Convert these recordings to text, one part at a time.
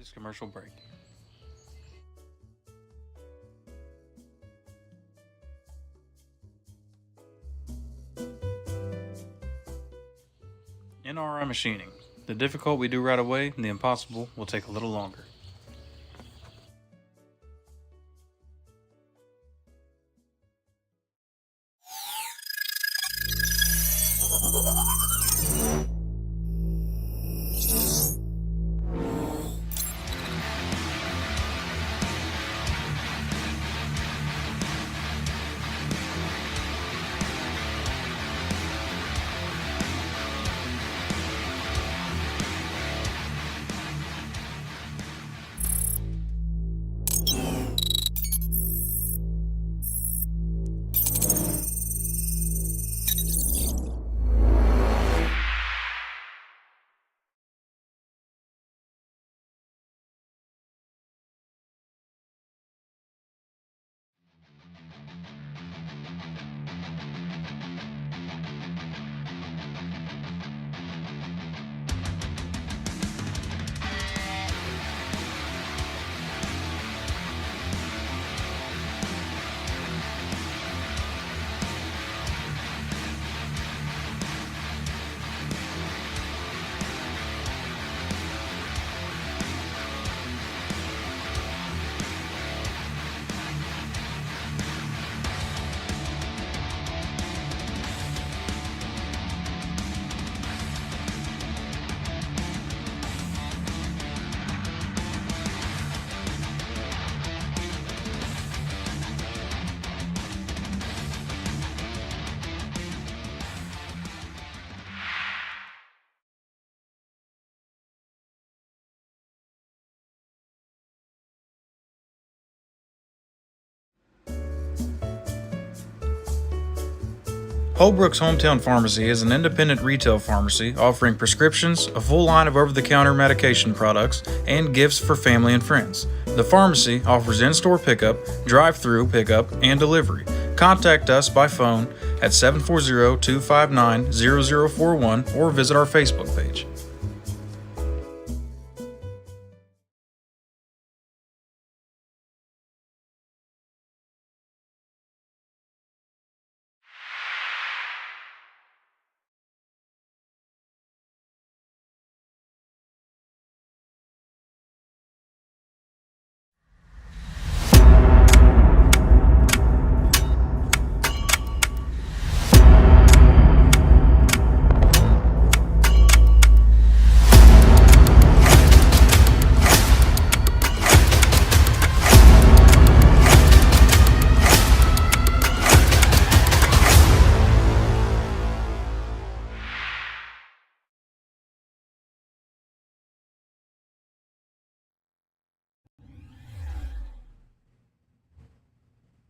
this commercial break. NRI machining. The difficult we do right away, and the impossible will take a little longer. Holbrook's Hometown Pharmacy is an independent retail pharmacy offering prescriptions, a full line of over-the-counter medication products, and gifts for family and friends. The pharmacy offers in-store pickup, drive-through pickup, and delivery. Contact us by phone at 740-259-0041 or visit our Facebook page.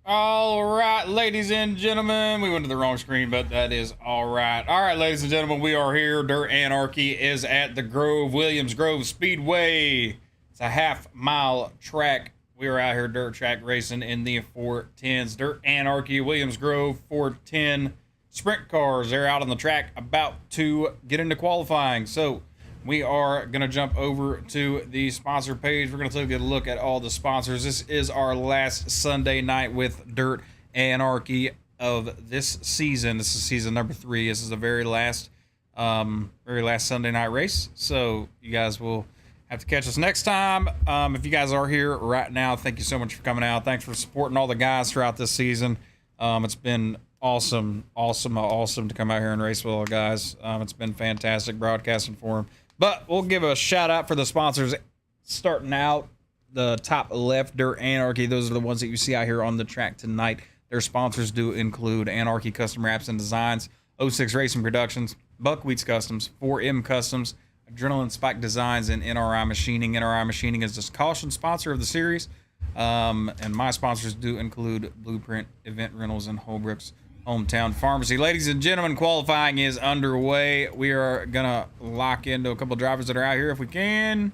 All right, ladies and gentlemen, we went to the wrong screen, but that is all right. All right, ladies and gentlemen, we are here. Dirt Anarchy is at the Williams Grove Speedway. It's a half-mile track. We are out here dirt track racing in the 410s. Dirt Anarchy, Williams Grove, 410 sprint cars. They're out on the track about to get into qualifying. So we are going to jump over to the sponsor page. We're going to take a look at all the sponsors. This is our last Sunday night with Dirt Anarchy of this season. This is season number 3. This is the very last Sunday night race. So you guys will have to catch us next time. If you guys are here right now, thank you so much for coming out. Thanks for supporting all the guys throughout this season. It's been awesome to come out here and race with all the guys. It's been fantastic broadcasting for them. But we'll give a shout out for the sponsors starting out the top left, Dirt Anarchy. Those are the ones that you see out here on the track tonight. Their sponsors do include Anarchy Custom Wraps and Designs, 06 Racing Productions, Buckwheats Customs, 4M Customs, Adrenaline Spike Designs, and NRI Machining. NRI Machining is the caution sponsor of the series. And my sponsors do include Blueprint, Event Rentals, and Holbrook's Hometown Pharmacy. Ladies and gentlemen, qualifying is underway. We are going to lock into a couple drivers that are out here if we can.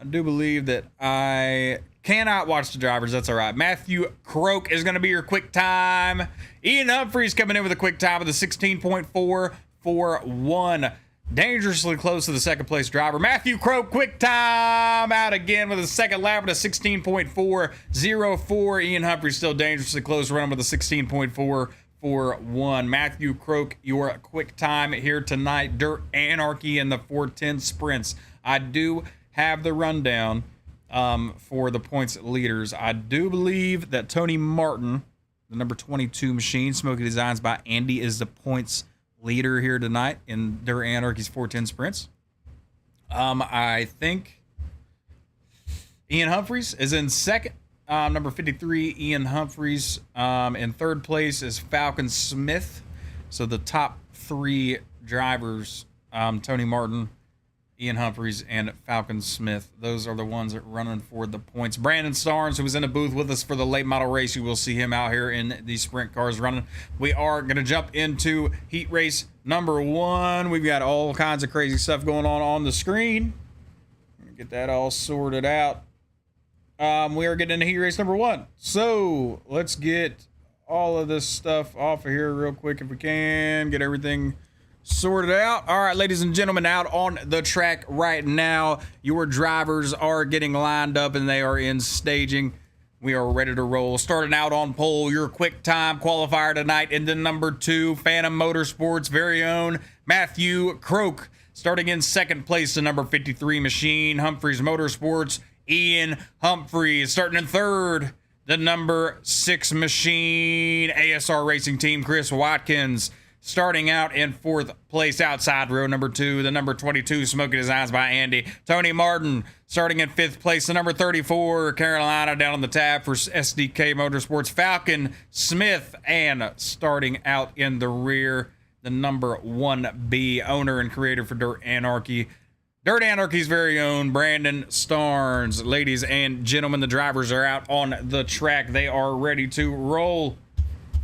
I do believe that I cannot watch the drivers. That's all right. Matthew Croak is going to be your quick time. Ian Humphreys coming in with a quick time with a 16.441. dangerously close to the second place driver. Matthew Croak, quick time out again with a second lap at a 16.404. Ian Humphries still dangerously close, running with a 16.441. Matthew Croak, your quick time here tonight. Dirt Anarchy in the 410 sprints. I do have the rundown for the points leaders. I do believe that Tony Martin, the number 22 machine, Smoky Designs by Andy, is the points leader here tonight in Dirt Anarchy's 410 sprints. I think Ian Humphries is in second. Number 53, Ian Humphries. In third place is Falcon Smith. So the top three drivers, Tony Martin, Ian Humphries, and Falcon Smith. Those are the ones that are running for the points. Brandon Starnes, who was in the booth with us for the late model race, you will see him out here in the sprint cars running. We are going to jump into heat race number 1. We've got all kinds of crazy stuff going on the screen. Get that all sorted out. We are getting into heat race number 1. So let's get all of this stuff off of here real quick if we can. Get everything sorted out. All right, ladies and gentlemen, out on the track right now, your drivers are getting lined up and they are in staging. We are ready to roll. Starting out on pole, your quick time qualifier tonight in the number 2 Phantom Motorsports very own Matthew Croak. Starting in second place, the number 53 machine Humphries Motorsports, Ian Humphries. Starting in third, the number 6 machine ASR Racing Team Chris Watkins. Starting out in fourth place outside row number 2, the number 22 Smoky Designs by Andy, Tony Martin. Starting in fifth place, the number 34 Carolina down on the tab for SDK Motorsports, Falcon Smith. And starting out in the rear, the number 1B owner and creator for Dirt Anarchy, Dirt Anarchy's very own Brandon Starnes. Ladies and gentlemen, the drivers are out on the track. They are ready to roll.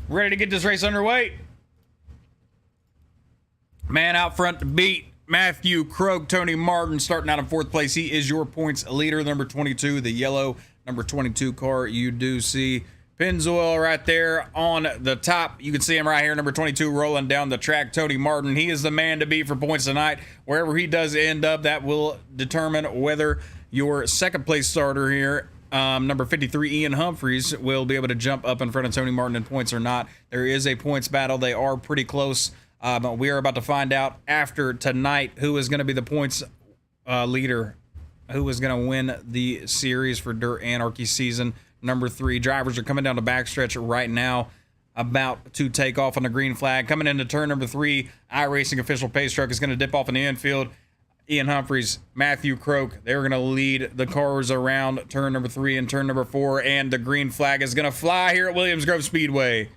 Ready to get this race underway. Man out front to beat Matthew Croak. Tony Martin starting out in fourth place. He is your points leader, number 22, the yellow number 22 car. You do see Pennzoil right there on the top. You can see him right here, number 22, rolling down the track. Tony Martin, he is the man to beat for points tonight. Wherever he does end up, that will determine whether your second place starter here, number 53, Ian Humphries, will be able to jump up in front of Tony Martin in points or not. There is a points battle. They are pretty close. We are about to find out after tonight who is going to be the points leader, who is going to win the series for Dirt Anarchy season number 3. Drivers are coming down the backstretch right now, about to take off on the green flag. Coming into turn number 3, Iracing official pace truck is going to dip off in the infield. Ian Humphries, Matthew Croak, they're going to lead the cars around turn number 3 and turn number 4, and the green flag is going to fly here at Williams Grove Speedway.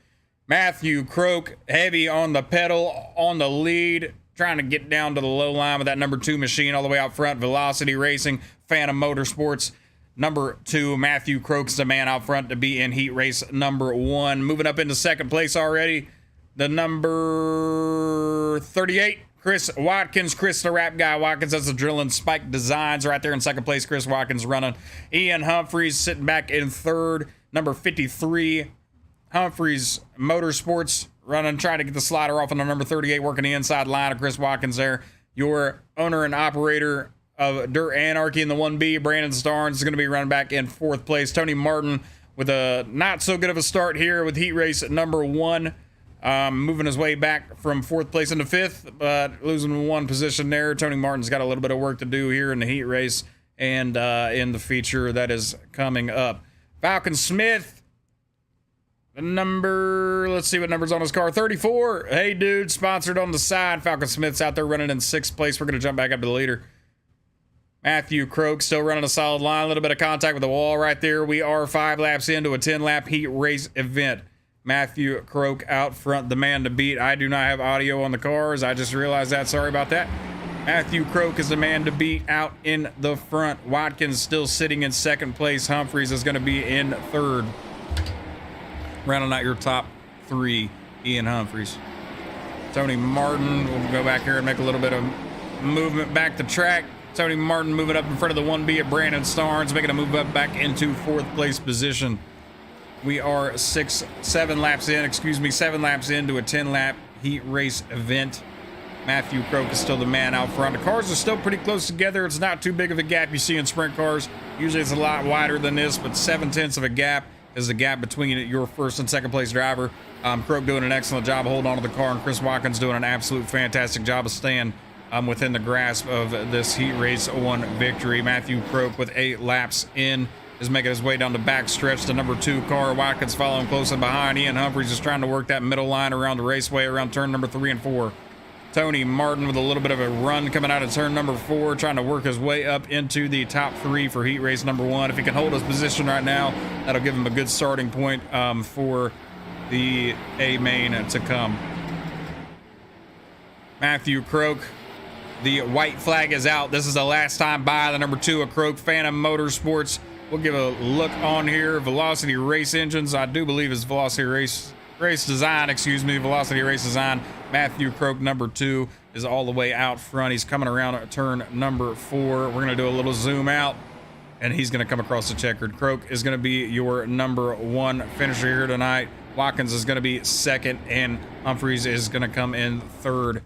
Matthew Croak, heavy on the pedal, on the lead, trying to get down to the low line with that number 2 machine all the way out front. Velocity Racing, Phantom Motorsports. Number 2, Matthew Croak's the man out front to be in heat race number 1. Moving up into second place already, the number 38, Chris Watkins. Chris the Rap Guy Watkins, that's the Drilling Spike Designs right there in second place. Chris Watkins running. Ian Humphries sitting back in third, number 53, Humphries Motorsports running, trying to get the slider off on the number 38, working the inside line of Chris Watkins there. Your owner and operator of Dirt Anarchy in the 1B, Brandon Starnes, is going to be running back in fourth place. Tony Martin with a not so good of a start here with heat race number 1, moving his way back from fourth place into fifth, but losing 1 position there. Tony Martin's got a little bit of work to do here in the heat race and in the feature that is coming up. Falcon Smith, number, let's see what number's on his car, 34. Hey dude, sponsored on the side. Falcon Smith's out there running in 6th place. We're going to jump back up to the leader. Matthew Croak still running a solid line, a little bit of contact with the wall right there. We are 5 laps into a 10-lap heat race event. Matthew Croak out front, the man to beat. I do not have audio on the cars. I just realized that. Sorry about that. Matthew Croak is the man to beat out in the front. Watkins still sitting in second place. Humphries is going to be in third. Rounding out your top 3, Ian Humphries. Tony Martin will go back here and make a little bit of movement back the track. Tony Martin moving up in front of the 1B at Brandon Starnes, making a move up back into 4th place position. We are 7 laps into a 10-lap heat race event. Matthew Croak is still the man out front. The cars are still pretty close together. It's not too big of a gap you see in sprint cars. Usually it's a lot wider than this, but 7/10 of a gap is the gap between your first and second place driver. Croak doing an excellent job of holding on to the car, and Chris Watkins doing an absolute fantastic job of staying within the grasp of this heat race 1 victory. Matthew Croak with 8 laps in is making his way down the back stretch to number 2 car. Watkins following closely behind. Ian Humphreys is trying to work that middle line around the raceway around turn number 3 and 4. Tony Martin with a little bit of a run coming out of turn number 4, trying to work his way up into the top 3 for heat race number 1. If he can hold his position right now, that'll give him a good starting point for the A main to come. Matthew Croak, the white flag is out. This is the last time by the number 2 of Croak, Phantom Motorsports. We'll give a look on here. Velocity Race Engines, I do believe it's Velocity Race Design, excuse me, Velocity Race Design. Matthew Croak, number 2, is all the way out front. He's coming around at turn number 4. We're going to do a little zoom out, and he's going to come across the checkered. Croak is going to be your number 1 finisher here tonight. Watkins is going to be 2nd, and Humphreys is going to come in 3rd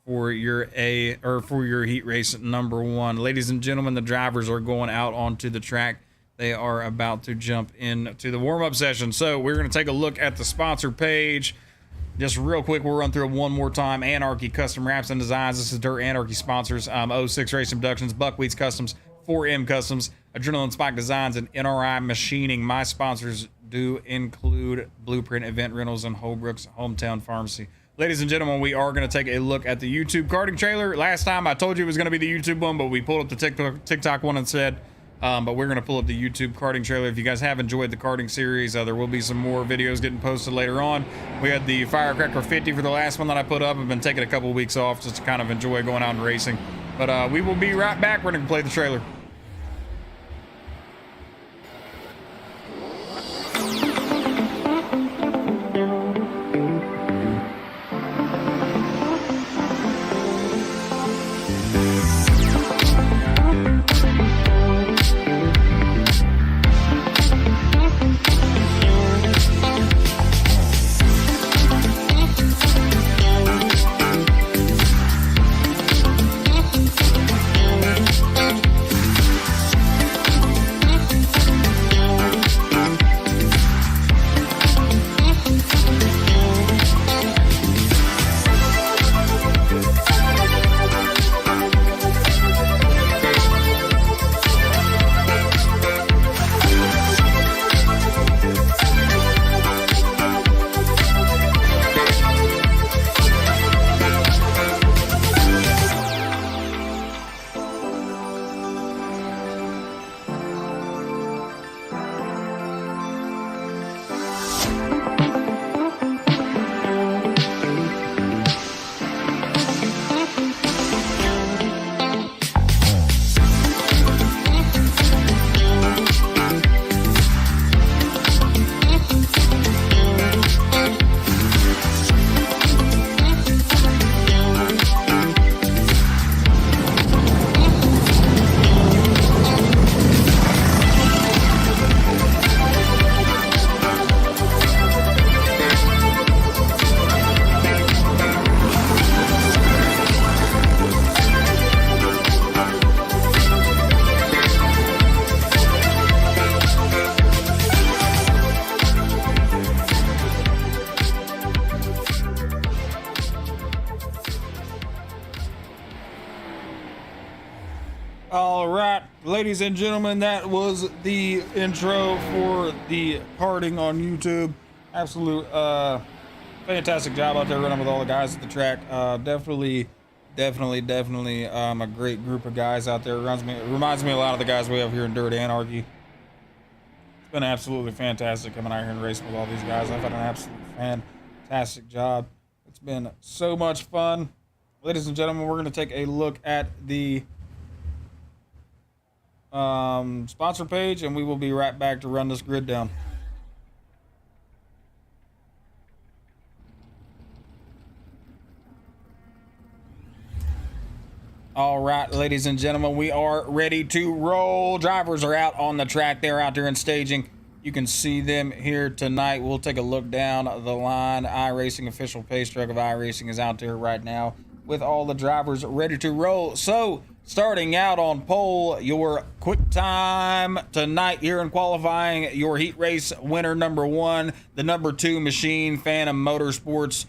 for your heat race number 1. Ladies and gentlemen, the drivers are going out onto the track. They are about to jump into the warm-up session. So we're going to take a look at the sponsor page. Just real quick, we'll run through it one more time. Anarchy Custom Wraps and Designs. This is Dirt Anarchy sponsors. 06 Racing Productions, Buckwheats Customs, 4M Customs, Adrenaline Spike Designs, and NRI Machining. My sponsors do include Blueprint Event Rentals and Holbrook's Hometown Pharmacy. Ladies and gentlemen, we are going to take a look at the YouTube karting trailer. Last time I told you it was going to be the YouTube one, but we pulled up the TikTok one instead. But we're going to pull up the YouTube karting trailer. If you guys have enjoyed the karting series, there will be some more videos getting posted later on. We had the Firecracker 50 for the last one that I put up. I've been taking a couple of weeks off just to kind of enjoy going out and racing. But we will be right back. We're going to play the trailer. All right, ladies and gentlemen, that was the intro for the karting on YouTube. Absolute fantastic job out there running with all the guys at the track. Definitely a great group of guys out there. It reminds me a lot of the guys we have here in Dirt Anarchy. It's been absolutely fantastic coming out here and racing with all these guys. I've had an absolutely fantastic job. It's been so much fun. Ladies and gentlemen, we're going to take a look at the sponsor page, and we will be right back to run this grid down. All right, ladies and gentlemen, we are ready to roll. Drivers are out on the track. They're out there in staging. You can see them here tonight. We'll take a look down the line. Iracing, official pace truck of Iracing, is out there right now. with all the drivers ready to roll. So, starting out on pole, your quick time tonight here in qualifying, your heat race winner number 1, the number 2 machine, Phantom Motorsports,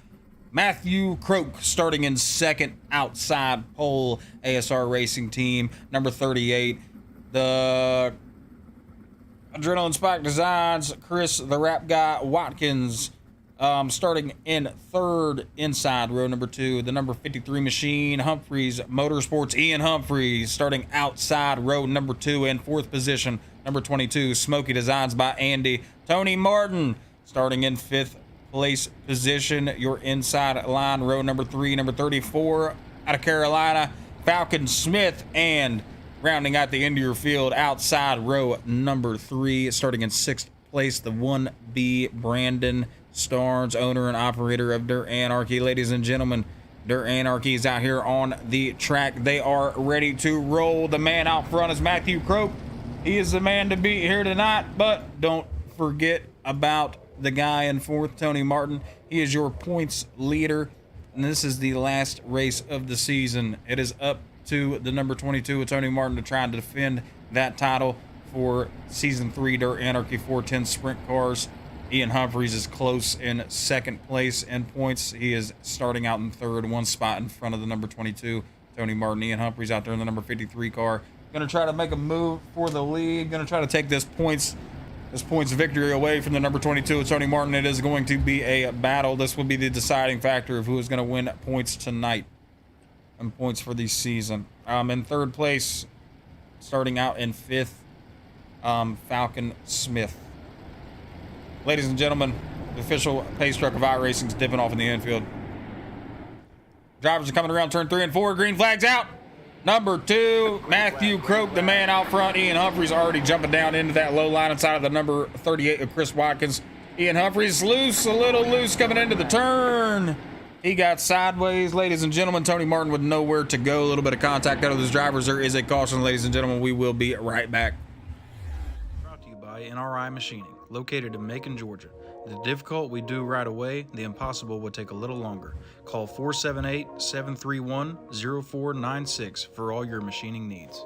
Matthew Croak, starting in second outside pole, ASR Racing Team, number 38, the Adrenaline Spike Designs, Chris the Rap Guy Watkins, starting in third inside row number 2, the number 53 machine, Humphreys Motorsports, Ian Humphreys, starting outside row number 2 in fourth position, number 22, Smoky Designs by Andy, Tony Martin, starting in fifth place position, your inside line row number 3, number 34 out of Carolina, Falcon Smith, and rounding out the end of your field, outside row number 3, starting in sixth place, the 1B Brandon Starnes, owner and operator of Dirt Anarchy. Ladies and gentlemen, Dirt Anarchy is out here on the track. They are ready to roll. The man out front is Matthew Croak. He is the man to beat here tonight, but don't forget about the guy in fourth, Tony Martin. He is your points leader, and this is the last race of the season. It is up to the number 22 with Tony Martin to try and defend that title for season 3 Dirt Anarchy 410 sprint cars. Ian Humphreys is close in second place in points. He is starting out in third, one spot in front of the number 22 Tony Martin. Ian Humphreys out there in the number 53 car, gonna try to make a move for the lead, gonna try to take this points victory away from the number 22 Tony Martin. It is going to be a battle. This will be the deciding factor of who is going to win points tonight and points for the season. In third place, starting out in fifth, Falcon Smith. Ladies and gentlemen, the official pace truck of Iracing is dipping off in the infield. Drivers are coming around turn 3 and 4. Green flags out. Number 2, Matthew Croak, the man out front. Ian Humphreys already jumping down into that low line inside of the number 38 of Chris Watkins. Ian Humphreys loose, a little loose coming into the turn. He got sideways. Ladies and gentlemen, Tony Martin with nowhere to go. A little bit of contact out of those drivers. There is a caution, ladies and gentlemen. We will be right back. Brought to you by NRI Machining, located in Macon, Georgia. The difficult we do right away, the impossible will take a little longer. Call 478-731-0496 for all your machining needs.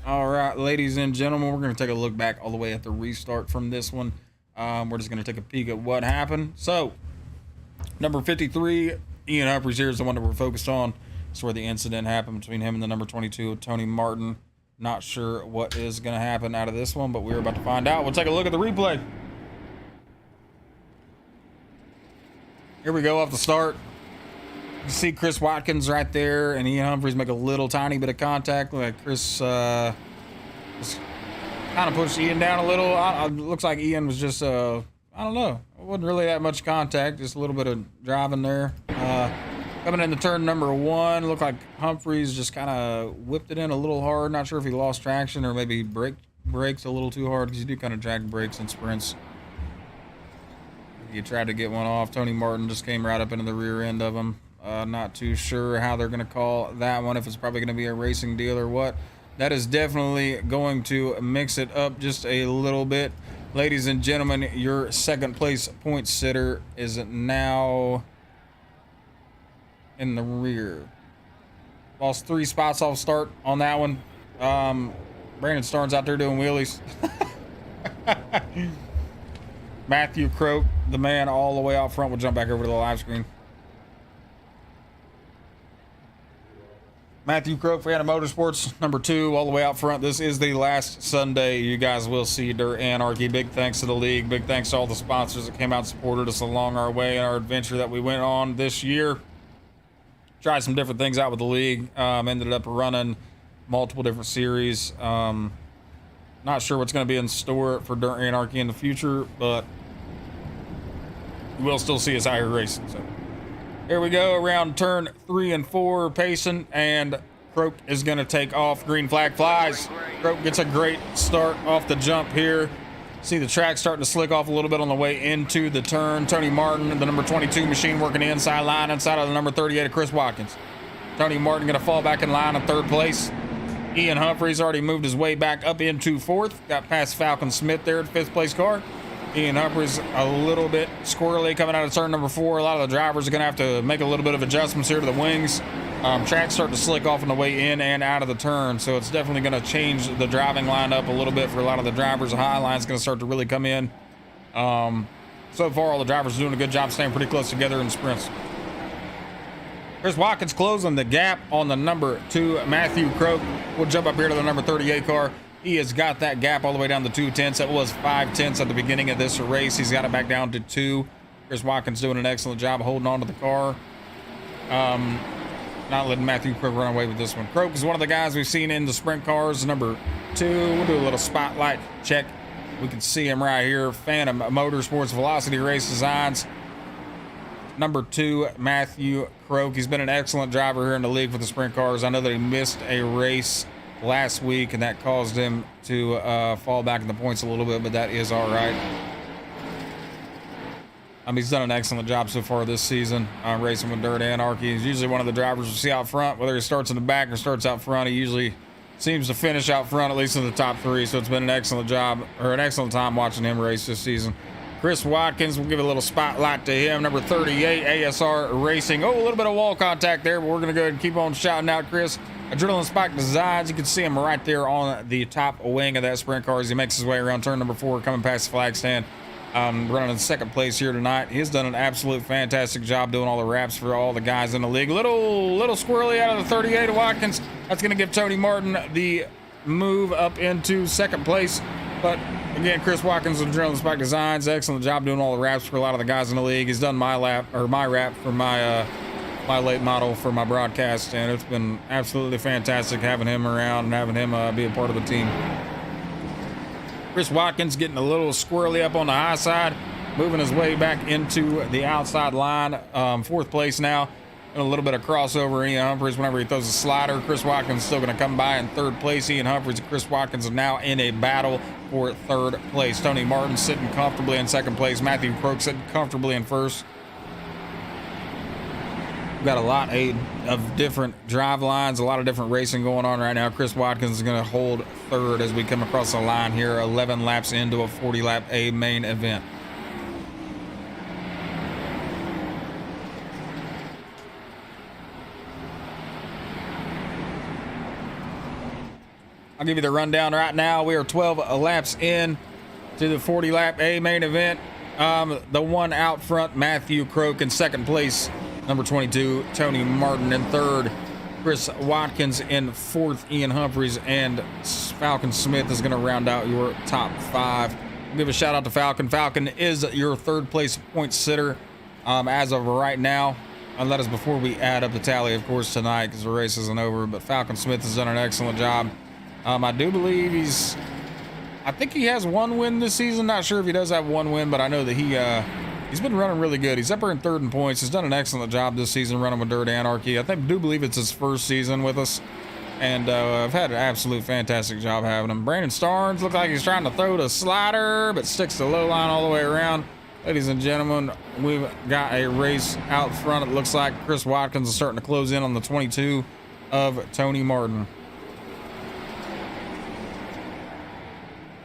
All right, ladies and gentlemen, we're going to take a look back all the way at the restart from this one. We're just going to take a peek at what happened. So, number 53, Ian Humphreys here is the one that we're focused on. That's where the incident happened between him and the number 22, Tony Martin. Not sure what is going to happen out of this one, but we're about to find out. We'll take a look at the replay. Here we go off the start. You see Chris Watkins right there, and Ian Humphreys make a little tiny bit of contact. Like Chris just kind of pushed Ian down a little. Looks like Ian was just, I don't know. It wasn't really that much contact, just a little bit of driving there. Coming into turn number 1, looked like Humphreys just kind of whipped it in a little hard. Not sure if he lost traction or maybe brakes a little too hard, because you do kind of drag brakes in sprints. He tried to get one off. Tony Martin just came right up into the rear end of him. Not too sure how they're going to call that one, if it's probably going to be a racing deal or what. That is definitely going to mix it up just a little bit. Ladies and gentlemen, your second place point sitter is now in the rear. Lost 3 spots off start on that one. Brandon Starnes out there doing wheelies. Matthew Croak, the man all the way out front, will jump back over to the live screen. Matthew Croak, Phantom Motorsports, number 2, all the way out front. This is the last Sunday you guys will see Dirt Anarchy. Big thanks to the league. Big thanks to all the sponsors that came out and supported us along our way in our adventure that we went on this year. Tried some different things out with the league. Ended up running multiple different series. Not sure what's going to be in store for Dirt Anarchy in the future, but you will still see us out here racing. So here we go, around turn 3 and 4, pacing, and Croak is going to take off. Green flag flies. Croak gets a great start off the jump here. See the track starting to slick off a little bit on the way into the turn. Tony Martin, the number 22 machine, working the inside line inside of the number 38 of Chris Watkins. Tony Martin going to fall back in line in third place. Ian Humphreys already moved his way back up into 4th. Got past Falcon Smith there at 5th place car. Ian Humphreys a little bit squirrely coming out of turn number 4. A lot of the drivers are going to have to make a little bit of adjustments here to the wings. Track's starting to slick off on the way in and out of the turn, so it's definitely going to change the driving line up a little bit for a lot of the drivers. The high line's going to start to really come in. So far, all the drivers are doing a good job staying pretty close together in sprints. Chris Watkins closing the gap on the number 2, Matthew Croak. We'll jump up here to the number 38 car. He has got that gap all the way down to 2/10. That was 5/10 at the beginning of this race. He's got it back down to 2. Chris Watkins doing an excellent job holding on to the car. Not letting Matthew Croak run away with this one. Croak is one of the guys we've seen in the sprint cars, number 2. We'll do a little spotlight check. We can see him right here. Phantom Motorsports Velocity Race Designs. Number 2, Matthew Croak. He's been an excellent driver here in the league for the sprint cars. I know that he missed a race last week, and that caused him to fall back in the points a little bit, but that is all right. He's done an excellent job so far this season racing with Dirt Anarchy. He's usually one of the drivers we see out front, whether he starts in the back or starts out front. He usually seems to finish out front, at least in the top 3, so it's been an excellent job, or an excellent time watching him race this season. Chris Watkins, we'll give a little spotlight to him. Number 38, ASR Racing. Oh, a little bit of wall contact there, but we're going to go ahead and keep on shouting out Chris. Adrenaline Spike Designs. You can see him right there on the top wing of that sprint car as he makes his way around turn number 4, coming past the flag stand. Running in 2nd place here tonight. He's done an absolute fantastic job doing all the wraps for all the guys in the league. Little squirrely out of the 38 of Watkins. That's going to give Tony Martin the move up into 2nd place. But again, Chris Watkins of Adrenaline Spike Designs, excellent job doing all the wraps for a lot of the guys in the league. He's done my wrap for my late model for my broadcast, and it's been absolutely fantastic having him around and having him be a part of the team. Chris Watkins getting a little squirrely up on the high side, moving his way back into the outside line. 4th place now. And a little bit of crossover. Ian Humphreys, whenever he throws a slider, Chris Watkins still going to come by in 3rd place. Ian Humphreys and Chris Watkins are now in a battle for 3rd place. Tony Martin sitting comfortably in 2nd place. Matthew Croak sitting comfortably in 1st. We've got a lot of different drive lines, a lot of different racing going on right now. Chris Watkins is going to hold 3rd as we come across the line here, 11 laps into a 40-lap A main event. I'll give you the rundown right now. We are 12 laps in to the 40-lap A main event. The one out front, Matthew Croak in 2nd place. Number 22, Tony Martin in 3rd. Chris Watkins in 4th. Ian Humphreys and Falcon Smith is going to round out your top 5. I'll give a shout out to Falcon. Falcon is your 3rd place point sitter as of right now. And that is before we add up the tally, of course, tonight because the race isn't over. But Falcon Smith has done an excellent job. I do believe I think he has 1 win this season. Not sure if he does have 1 win, but I know that he's been running really good. He's up here in 3rd in points. He's done an excellent job this season running with Dirt Anarchy. I do believe it's his 1st season with us. And I've had an absolute fantastic job having him. Brandon Starnes looks like he's trying to throw the slider, but sticks the low line all the way around. Ladies and gentlemen, we've got a race out front. It looks like Chris Watkins is starting to close in on the 22 of Tony Martin.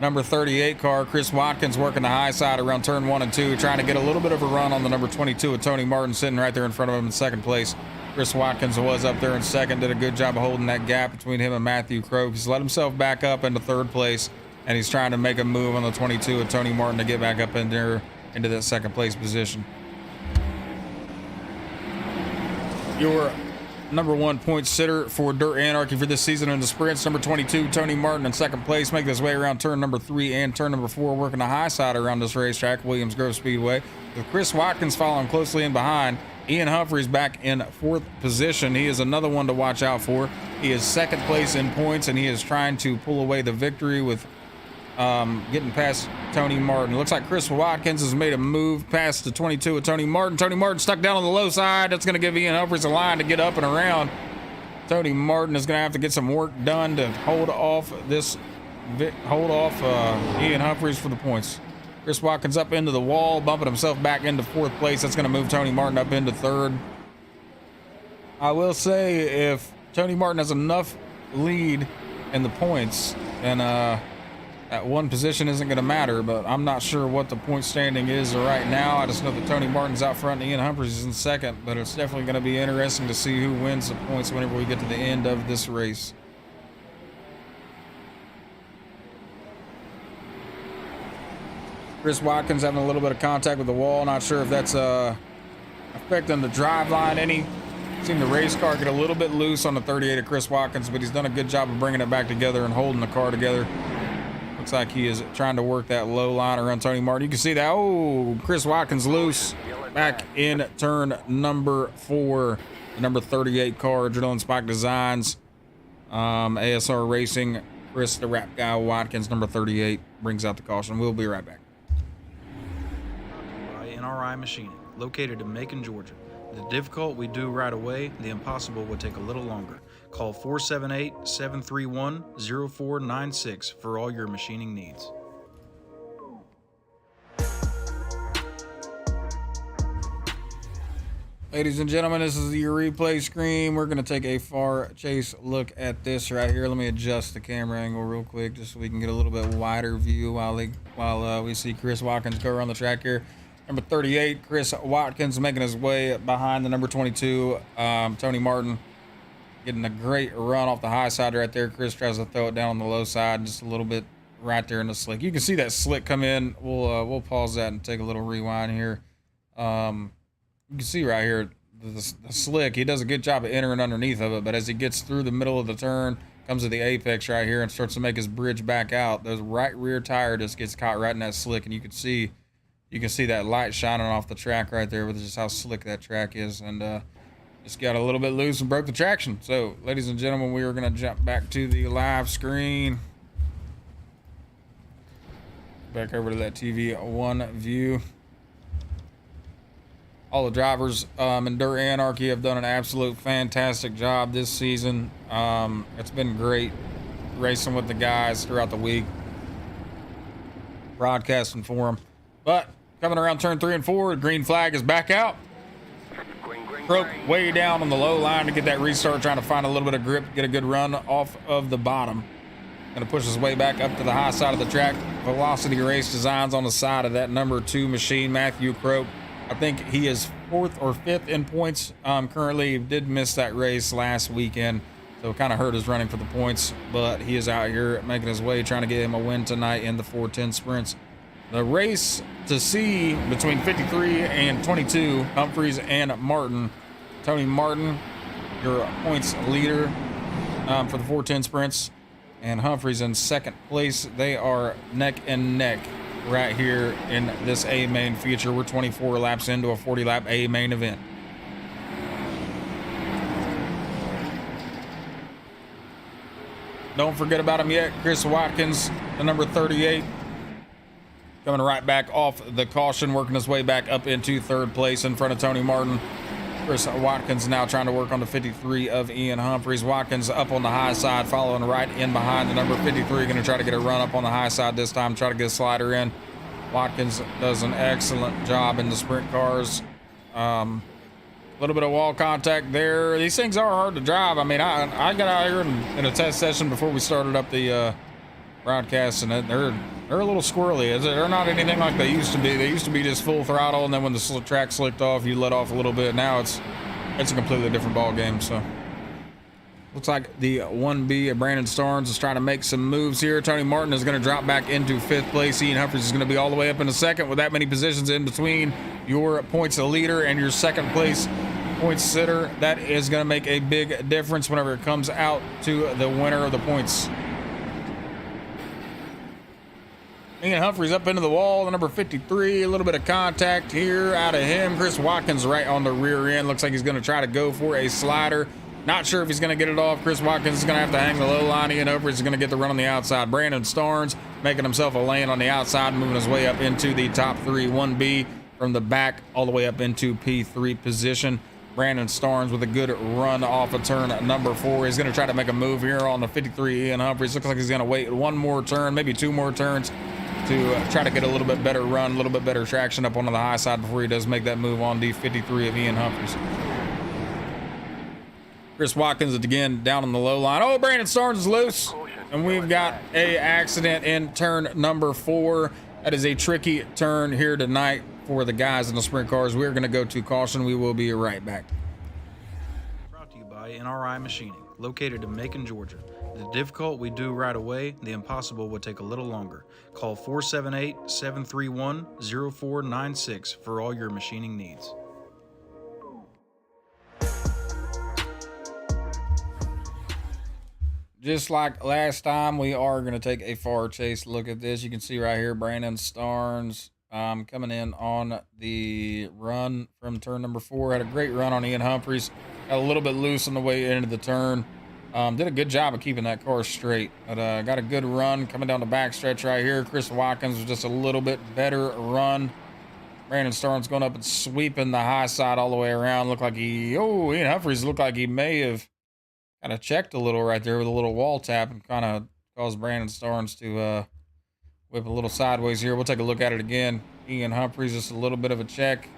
Number 38 car, Chris Watkins working the high side around turn 1 and 2, trying to get a little bit of a run on the number 22 of Tony Martin sitting right there in front of him in 2nd place. Chris Watkins was up there in 2nd, did a good job of holding that gap between him and Matthew Croak. He's let himself back up into 3rd place, and he's trying to make a move on the 22 of Tony Martin to get back up in there into that 2nd place position. Your number 1 point sitter for Dirt Anarchy for this season in the sprints, number 22, Tony Martin in 2nd place, making his way around turn number 3 and turn number 4, working the high side around this racetrack, Williams Grove Speedway, with Chris Watkins following closely in behind. Ian Humphreys back in 4th position. He is another one to watch out for. He is 2nd place in points, and he is trying to pull away the victory with getting past Tony Martin. It looks like Chris Watkins has made a move past the 22 of Tony Martin. Tony Martin stuck down on the low side. That's going to give Ian Humphreys a line to get up and around. Tony Martin is going to have to get some work done to hold off Ian Humphreys for the points. Chris Watkins up into the wall, bumping himself back into 4th place. That's going to move Tony Martin up into 3rd. I will say if Tony Martin has enough lead in the points, then that one position isn't going to matter. But I'm not sure what the point standing is right now. I just know that Tony Martin's out front and Ian Humphries is in second, but it's definitely going to be interesting to see who wins the points whenever we get to the end of this race. Chris Watkins having a little bit of contact with the wall. Not sure if that's affecting the drive line any. Seen the race car get a little bit loose on the 38 of Chris Watkins, but he's done a good job of bringing it back together and holding the car together. Looks like he is trying to work that low line around Tony Martin. You can see that. Oh, Chris Watkins loose back in turn number 4. The number 38 car, Adrenaline Spike Designs, ASR Racing. Chris, the rap guy, Watkins, number 38, brings out the caution. We'll be right back. By NRI Machining, located in Macon, Georgia. The difficult we do right away, the impossible would take a little longer. Call 478-731-0496 for all your machining needs. Ladies and gentlemen, this is your replay screen. We're going to take a far chase look at this right here. Let me adjust the camera angle real quick just so we can get a little bit wider view while we see Chris Watkins go around the track here. Number 38, Chris Watkins, making his way behind the number 22, Tony Martin. Getting a great run off the high side right there. Chris tries to throw it down on the low side just a little bit right there in the slick. You can see that slick come in. We'll pause that and take a little rewind here. You can see right here the slick. He does a good job of entering underneath of it, but as he gets through the middle of the turn, comes to the apex right here and starts to make his bridge back out, the right rear tire just gets caught right in that slick, and you can see that light shining off the track right there with just how slick that track is, and just got a little bit loose and broke the traction. So, ladies and gentlemen, we are going to jump back to the live screen. Back over to that TV1 view. All the drivers in Dirt Anarchy have done an absolute fantastic job this season. It's been great racing with the guys throughout the week, broadcasting for them. But coming around turn 3 and 4, green flag is back out. Broke way down on the low line to get that restart, trying to find a little bit of grip, get a good run off of the bottom. Going to push his way back up to the high side of the track. Velocity Race Designs on the side of that number 2 machine, Matthew Crope. I think he is 4th or 5th in points. Currently did miss that race last weekend, so it kind of hurt his running for the points, but he is out here making his way, trying to get him a win tonight in the 410 sprints. The race to see between 53 and 22, Humphries and Martin. Tony Martin, your points leader for the 410 sprints, and Humphries in second place. They are neck and neck right here in this A main feature. We're 24 laps into a 40-lap A main event. Don't forget about him yet. Chris Watkins, the number 38. Coming right back off the caution, working his way back up into 3rd place in front of Tony Martin. Chris Watkins now trying to work on the 53 of Ian Humphries. Watkins up on the high side, following right in behind the number 53. Going to try to get a run up on the high side this time, try to get a slider in. Watkins does an excellent job in the sprint cars. A little bit of wall contact there. These things are hard to drive. I mean, I got out here in a test session before we started up the broadcast, and they're a little squirrely. They're not anything like they used to be. They used to be just full throttle, and then when the track slicked off, you let off a little bit. Now it's a completely different ball game. So looks like the 1B of Brandon Starnes is trying to make some moves here. Tony Martin is going to drop back into 5th place. Ian Humphries is going to be all the way up into 2nd with that many positions in between your points leader and your 2nd place points sitter. That is going to make a big difference whenever it comes out to the winner of the points. Ian Humphries up into the wall, the number 53, a little bit of contact here out of him. Chris Watkins right on the rear end. Looks like he's going to try to go for a slider. Not sure if he's going to get it off. Chris Watkins is going to have to hang the low line. Ian Humphries is going to get the run on the outside. Brandon Starnes making himself a lane on the outside, moving his way up into the top 3. 1B from the back all the way up into P3 position. Brandon Starnes with a good run off of turn number 4. He's going to try to make a move here on the 53. Ian Humphries looks like he's going to wait one more turn, maybe 2 more turns, to try to get a little bit better run, a little bit better traction up onto the high side before he does make that move on the 53 of Ian Humphries. Chris Watkins again down on the low line. Oh, Brandon Starnes is loose. And we've got a accident in turn number 4. That is a tricky turn here tonight for the guys in the sprint cars. We're going to go to caution. We will be right back. Brought to you by NRI Machining, located in Macon, Georgia. The difficult we do right away, the impossible would take a little longer. Call 478-731-0496 for all your machining needs. Just like last time, we are going to take a far chase look at this. You can see right here, Brandon Starnes coming in on the run from turn number 4. Had a great run on Ian Humphreys. Got a little bit loose on the way into the turn. Did a good job of keeping that car straight. But got a good run coming down the backstretch right here. Chris Watkins was just a little bit better run. Brandon Starnes going up and sweeping the high side all the way around. Looked like Ian Humphreys looked like he may have kind of checked a little right there with a little wall tap and kind of caused Brandon Starnes to whip a little sideways here. We'll take a look at it again. Ian Humphreys just a little bit of a check.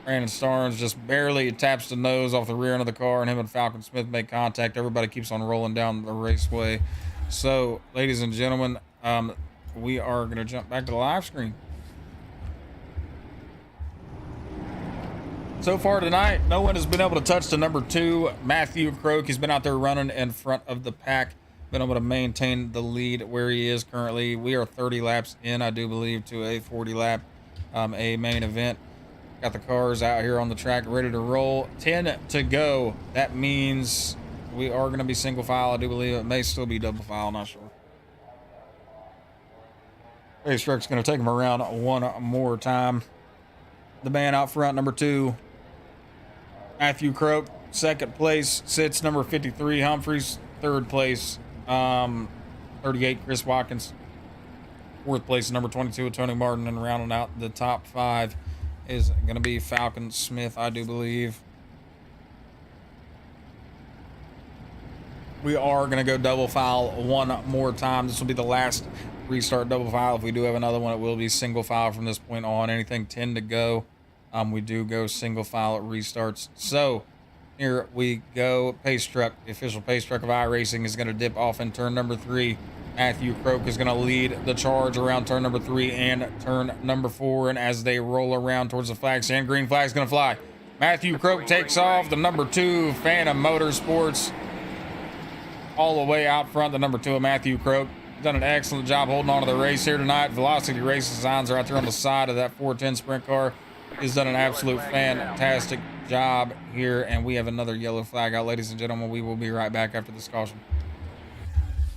Brandon Starnes just barely taps the nose off the rear end of the car, and him and Falcon Smith make contact. Everybody keeps on rolling down the raceway. So, ladies and gentlemen, we are going to jump back to the live screen. So far tonight, no one has been able to touch the number 2, Matthew Croak. He's been out there running in front of the pack, been able to maintain the lead where he is currently. We are 30 laps in, I do believe, to a 40 lap, a main event. Got the cars out here on the track ready to roll. 10 to go. That means we are going to be single file. I do believe it may still be double file, not sure. Race truck's going to take him around one more time. The man out front, number 2, Matthew Croak. Second place sits number 53, Humphreys. Third place, 38, Chris Watkins. Fourth place, number 22, Tony Martin. And rounding out the top 5 is going to be Falcon Smith, I do believe. We are going to go double file one more time. This will be the last restart double file. If we do have another one, it will be single file from this point on. Anything 10 to go, we do go single file restarts. So here we go. Pace truck, the official pace truck of Iracing, is going to dip off in turn number 3. Matthew Croak is going to lead the charge around turn number 3 and turn number 4. And as they roll around towards the flag stand, green flag's going to fly. Matthew Croak takes off. The number 2, Phantom Motorsports, all the way out front. The number 2 of Matthew Croak. Done an excellent job holding on to the race here tonight. Velocity Racing signs are out there on the side of that 410 sprint car. He's done an absolute fantastic job here, and we have another yellow flag out, ladies and gentlemen. We will be right back after this caution.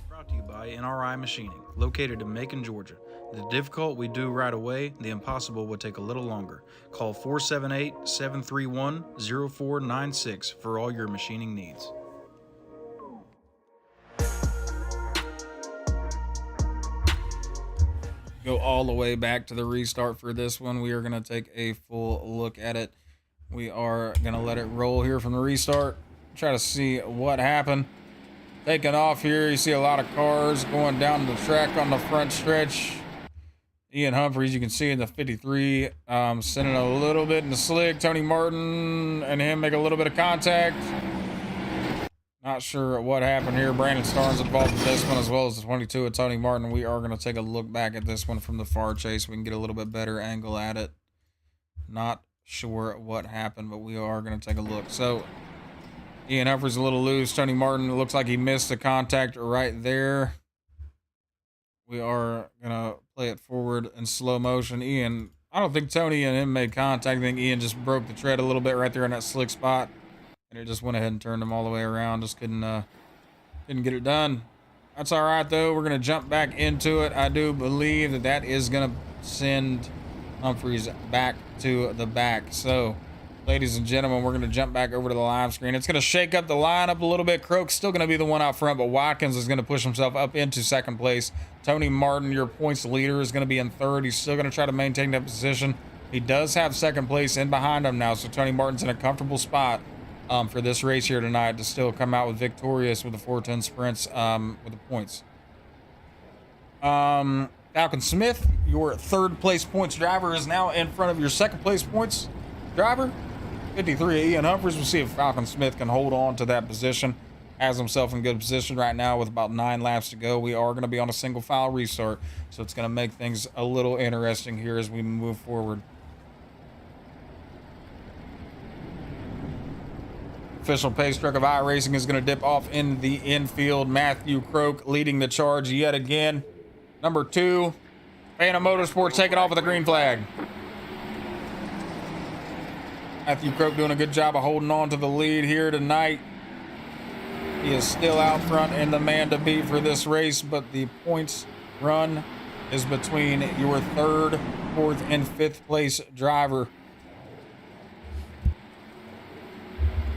Brought to you by NRI Machining, located in Macon, Georgia. The difficult we do right away, the impossible would take a little longer. Call 478-731-0496 for all your machining needs. Go all the way back to the restart for this one. We are going to take a full look at it. We are going to let it roll here from the restart. Try to see what happened. Taking off here, you see a lot of cars going down the track on the front stretch. Ian Humphreys, you can see in the 53, sending a little bit in the slick. Tony Martin and him make a little bit of contact. Not sure what happened here. Brandon Starnes involved in this one, as well as the 22 of Tony Martin. We are going to take a look back at this one from the far chase. We can get a little bit better angle at it. Not sure what happened, but we are going to take a look. So, Ian Humphreys a little loose. Tony Martin, it looks like he missed the contact right there. We are going to play it forward in slow motion. Ian, I don't think Tony and him made contact. I think Ian just broke the tread a little bit right there in that slick spot. And it just went ahead and turned him all the way around. Just couldn't get it done. That's all right, though. We're going to jump back into it. I do believe that that is going to send Humphreys back to the back. So, ladies and gentlemen, we're going to jump back over to the live screen. It's going to shake up the lineup a little bit. Croak's still going to be the one out front, but Watkins is going to push himself up into second place. Tony Martin, your points leader, is going to be in third. He's still going to try to maintain that position. He does have second place in behind him now, so Tony Martin's in a comfortable spot for this race here tonight to still come out with victorious with the 410 sprints with the points. Falcon Smith, your third place points driver, is now in front of your second place points driver. 53 Ian Humphries. We'll see if Falcon Smith can hold on to that position. Has himself in good position right now with about 9 laps to go. We are going to be on a single file restart, so it's going to make things a little interesting here as we move forward. Official pace truck of Iracing is going to dip off in the infield. Matthew Croak leading the charge yet again. Number 2, Phantom Motorsports taking off with a green flag. Matthew Croak doing a good job of holding on to the lead here tonight. He is still out front and the man to beat for this race, but the points run is between your 3rd, 4th, and 5th place driver.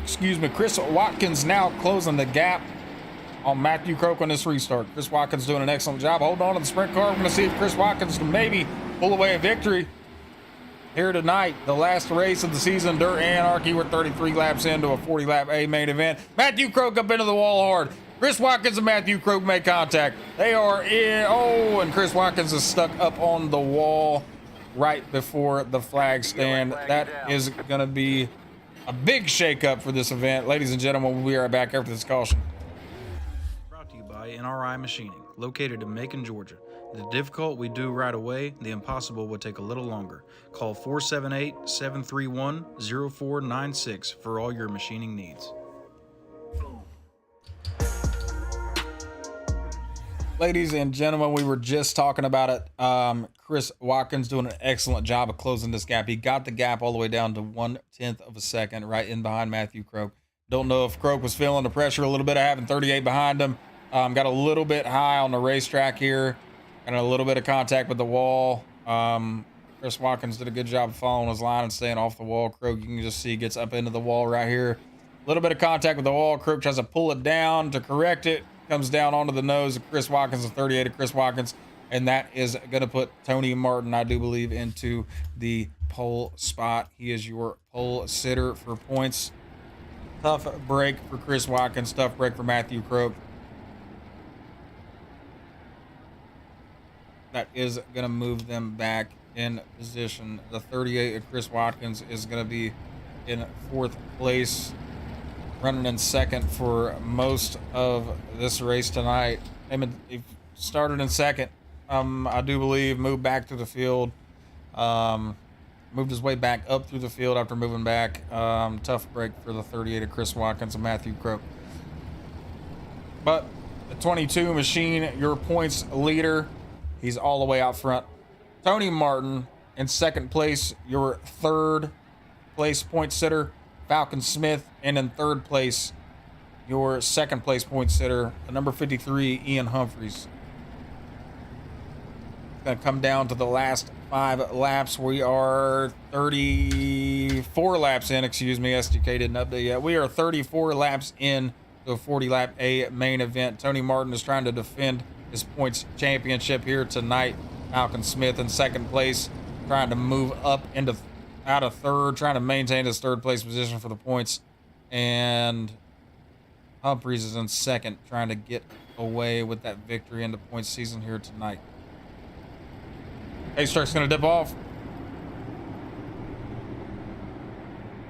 Excuse me, Chris Watkins now closing the gap on Matthew Croak on this restart. Chris Watkins doing an excellent job. Hold on to the sprint car. We're going to see if Chris Watkins can maybe pull away a victory here tonight. The last race of the season, Dirt Anarchy. We're 33 laps into a 40-lap A main event. Matthew Croak up into the wall hard. Chris Watkins and Matthew Croak make contact. They are in. Oh, and Chris Watkins is stuck up on the wall right before the flag stand. That is going to be a big shakeup for this event. Ladies and gentlemen, we'll be right back after this caution. Brought to you by NRI Machining, located in Macon, Georgia. The difficult we do right away, the impossible will take a little longer. Call 478-731-0496 for all your machining needs. Ladies and gentlemen, we were just talking about it. Chris Watkins doing an excellent job of closing this gap. He got the gap all the way down to 1/10 of a second, right in behind Matthew Croak. Don't know if Croak was feeling the pressure a little bit of having 38 behind him. Got a little bit high on the racetrack here, and a little bit of contact with the wall. Chris Watkins did a good job of following his line and staying off the wall. Croak, you can just see, gets up into the wall right here. A little bit of contact with the wall. Croak tries to pull it down to correct it. Comes down onto the nose of Chris Watkins, the 38 of Chris Watkins, and that is going to put Tony Martin, I do believe, into the pole spot. He is your pole sitter for points. Tough break for Chris Watkins, tough break for Matthew Croak. That is going to move them back in position. The 38 of Chris Watkins is going to be in 4th place, running in 2nd for most of this race tonight. He started in 2nd, I do believe, moved back through the field, moved his way back up through the field after moving back. Tough break for the 38 of Chris Watkins and Matthew Croak. But the 22 machine, your points leader, he's all the way out front. Tony Martin in 2nd place, your 3rd place point sitter, Falcon Smith, and in 3rd place, your 2nd place point sitter, the number 53, Ian Humphries. Going to come down to the last 5 laps. We are 34 laps in, excuse me, SDK didn't update yet. We are 34 laps in the 40-lap A main event. Tony Martin is trying to defend his points championship here tonight. Falcon Smith in 2nd place, trying to move up into out of 3rd, trying to maintain his 3rd place position for the points. And Humphries is in 2nd, trying to get away with that victory in the points season here tonight. Pace truck's going to dip off.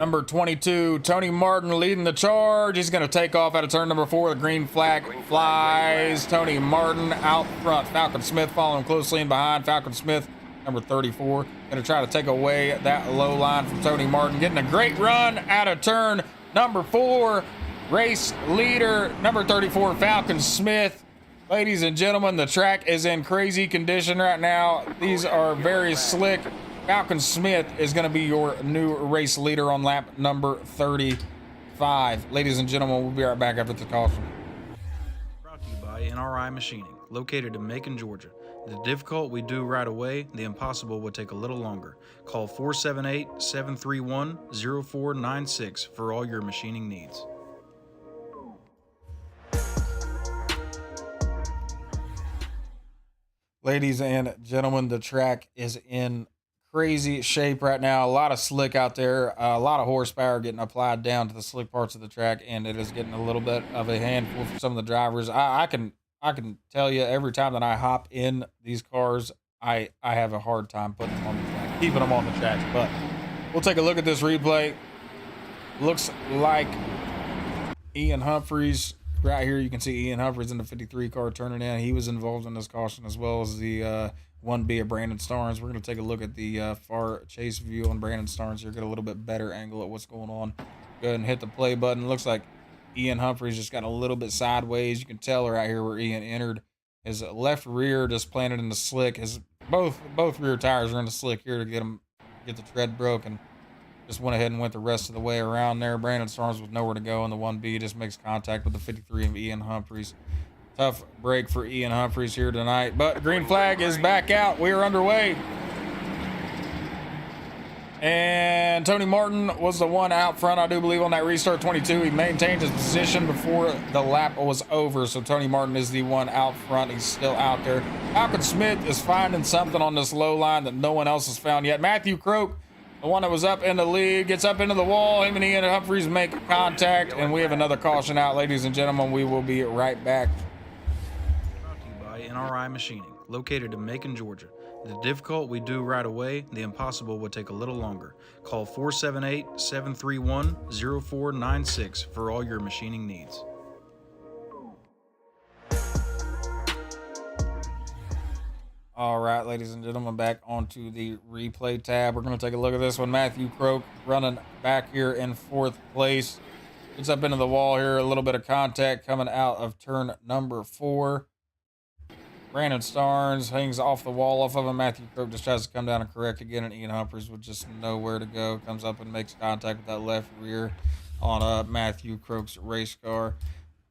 Number 22, Tony Martin leading the charge. He's going to take off out of turn number 4. The green flag flies. Tony Martin out front. Falcon Smith following closely in behind. Falcon Smith, number 34, going to try to take away that low line from Tony Martin. Getting a great run out of turn number 4. Race leader, number 34, Falcon Smith. Ladies and gentlemen, the track is in crazy condition right now. These are very slick. Falcon Smith is going to be your new race leader on lap number 35. Ladies and gentlemen, we'll be right back after the caution. Brought to you by NRI Machining, located in Macon, Georgia. The difficult we do right away, the impossible will take a little longer. Call 478-731-0496 for all your machining needs. Ladies and gentlemen, the track is in crazy shape right now. A lot of slick out there, a lot of horsepower getting applied down to the slick parts of the track, and it is getting a little bit of a handful for some of the drivers. I can tell you, every time that I hop in these cars, I have a hard time putting them on the track, keeping them on the track. But we'll take a look at this replay. Looks like Ian Humphreys. Right here, you can see Ian Humphreys in the 53 car turning in. He was involved in this caution as well as the 1B of Brandon Starnes. We're going to take a look at the far chase view on Brandon Starnes here, get a little bit better angle at what's going on. Go ahead and hit the play button. Looks like Ian Humphreys just got a little bit sideways. You can tell right here where Ian entered. His left rear just planted in the slick. His both rear tires are in the slick here to get the tread broken. Just went ahead and went the rest of the way around there. Brandon Starnes was nowhere to go, and the 1B just makes contact with the 53 of Ian Humphreys. Tough break for Ian Humphreys here tonight, but green flag is back out. We are underway. And Tony Martin was the one out front, I do believe, on that restart 22. He maintained his position before the lap was over, so Tony Martin is the one out front. He's still out there. Falcon Smith is finding something on this low line that no one else has found yet. Matthew Croak, the one that was up in the lead, gets up into the wall. Him and Ian Humphreys make contact, and we have another caution out, ladies and gentlemen. We will be right back. Brought to you by NRI Machining, located in Macon, Georgia. The difficult we do right away, the impossible would take a little longer. Call 478-731-0496 for all your machining needs. All right, ladies and gentlemen, back onto the replay tab. We're going to take a look at this one. Matthew Croak running back here in 4th place. Gets up into the wall here. A little bit of contact coming out of turn number 4. Brandon Starnes hangs off the wall off of him. Matthew Croak just tries to come down and correct again, and Ian Humphreys with just nowhere to go. Comes up and makes contact with that left rear on Matthew Croak's race car.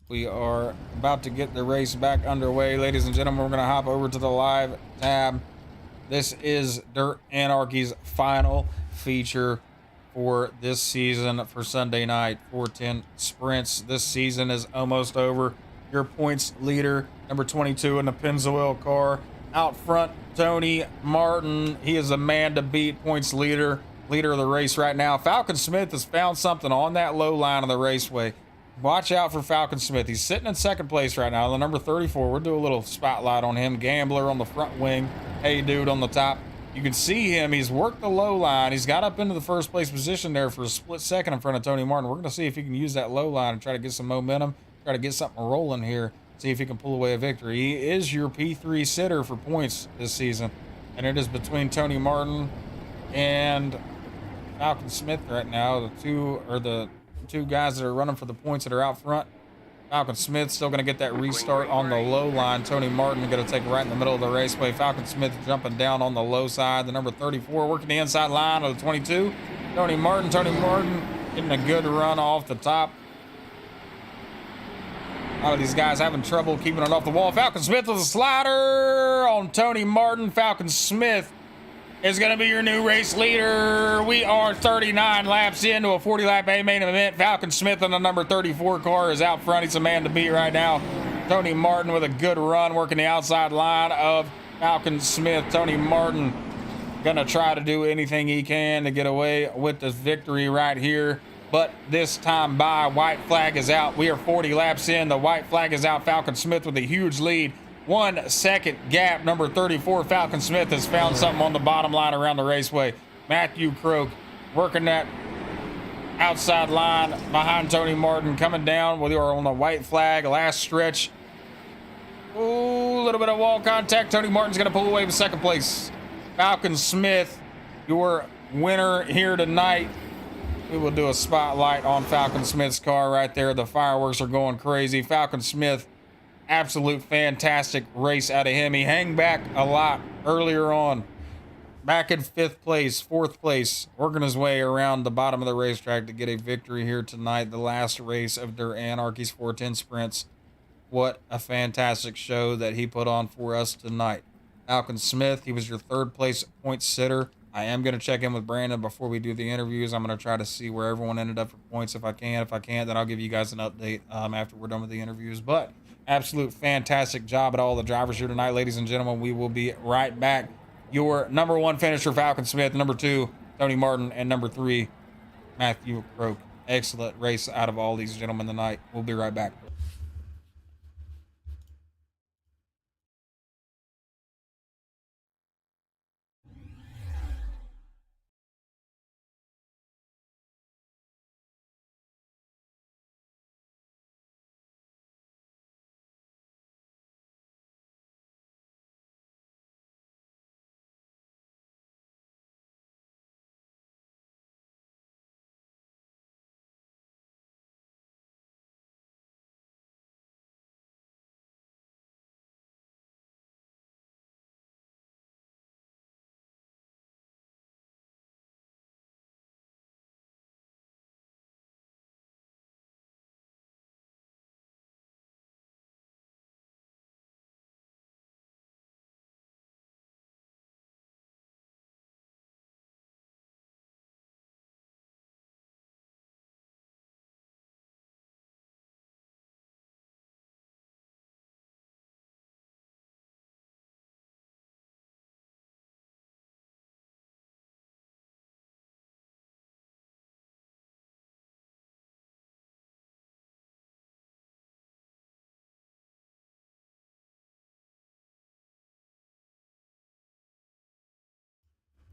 We are about to get the race back underway. Ladies and gentlemen, we're going to hop over to the live tab. This is Dirt Anarchy's final feature for this season for Sunday night 410 sprints. This season is almost over. Your points leader, number 22 in the Pennzoil car. Out front, Tony Martin. He is a man to beat, points leader of the race right now. Falcon Smith has found something on that low line of the raceway. Watch out for Falcon Smith. He's sitting in 2nd place right now. The number 34, we'll do a little spotlight on him. Gambler on the front wing. Hey Dude on the top. You can see him. He's worked the low line. He's got up into the 1st place position there for a split second in front of Tony Martin. We're going to see if he can use that low line and try to get some momentum. Try to get something rolling here. See if he can pull away a victory. He is your P3 sitter for points this season. And it is between Tony Martin and Falcon Smith right now. The two guys that are running for the points that are out front. Falcon Smith still going to get that restart on the low line. Tony Martin going to take it right in the middle of the raceway. Falcon Smith jumping down on the low side. The number 34 working the inside line of the 22. Tony Martin getting a good run off the top. A lot of these guys having trouble keeping it off the wall. Falcon Smith with a slider on Tony Martin. Falcon Smith is going to be your new race leader. We are 39 laps into a 40-lap A main event. Falcon Smith in the number 34 car is out front. He's a man to beat right now. Tony Martin with a good run working the outside line of Falcon Smith. Tony Martin going to try to do anything he can to get away with this victory right here. But this time by, white flag is out. We are 40 laps in. The white flag is out. Falcon Smith with a huge lead. 1 second gap. Number 34, Falcon Smith has found something on the bottom line around the raceway. Matthew Croak working that outside line behind Tony Martin. Coming down. We are on the white flag. Last stretch. Ooh, a little bit of wall contact. Tony Martin's going to pull away with 2nd place. Falcon Smith, your winner here tonight. We will do a spotlight on Falcon Smith's car right there. The fireworks are going crazy. Falcon Smith, absolute fantastic race out of him. He hung back a lot earlier on. Back in 5th place, 4th place, working his way around the bottom of the racetrack to get a victory here tonight. The last race of Dirt Anarchy's 410 sprints. What a fantastic show that he put on for us tonight. Falcon Smith, he was your 3rd place point sitter. I am going to check in with Brandon before we do the interviews. I'm going to try to see where everyone ended up for points if I can. If I can't, then I'll give you guys an update after we're done with the interviews. But absolute fantastic job at all the drivers here tonight, ladies and gentlemen. We will be right back. Your number 1 finisher, Falcon Smith. Number 2, Tony Martin. And number 3, Matthew Croak. Excellent race out of all these gentlemen tonight. We'll be right back.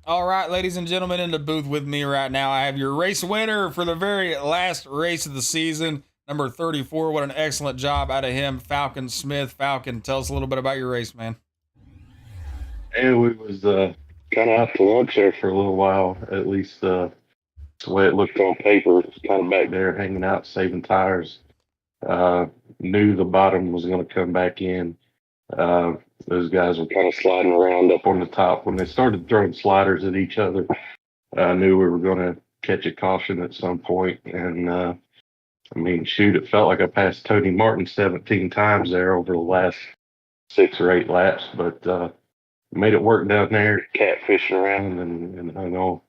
All right, ladies and gentlemen, in the booth with me right now, I have your race winner for the very last race of the season, number 34. What an excellent job out of him, Falcon Smith. Falcon, tell us a little bit about your race, man. And we was kind of out to lunch there for a little while. At least the way it looked on paper, kind of back there hanging out, saving tires. Uh, Knew the bottom was going to come back in. Uh, those guys were kind of sliding around up on the top when they started throwing sliders at each other. I knew we were going to catch a caution at some point, and I mean, shoot, it felt like I passed Tony Martin 17 times there over the last 6 or 8 laps, but made it work down there, catfishing around and hung on.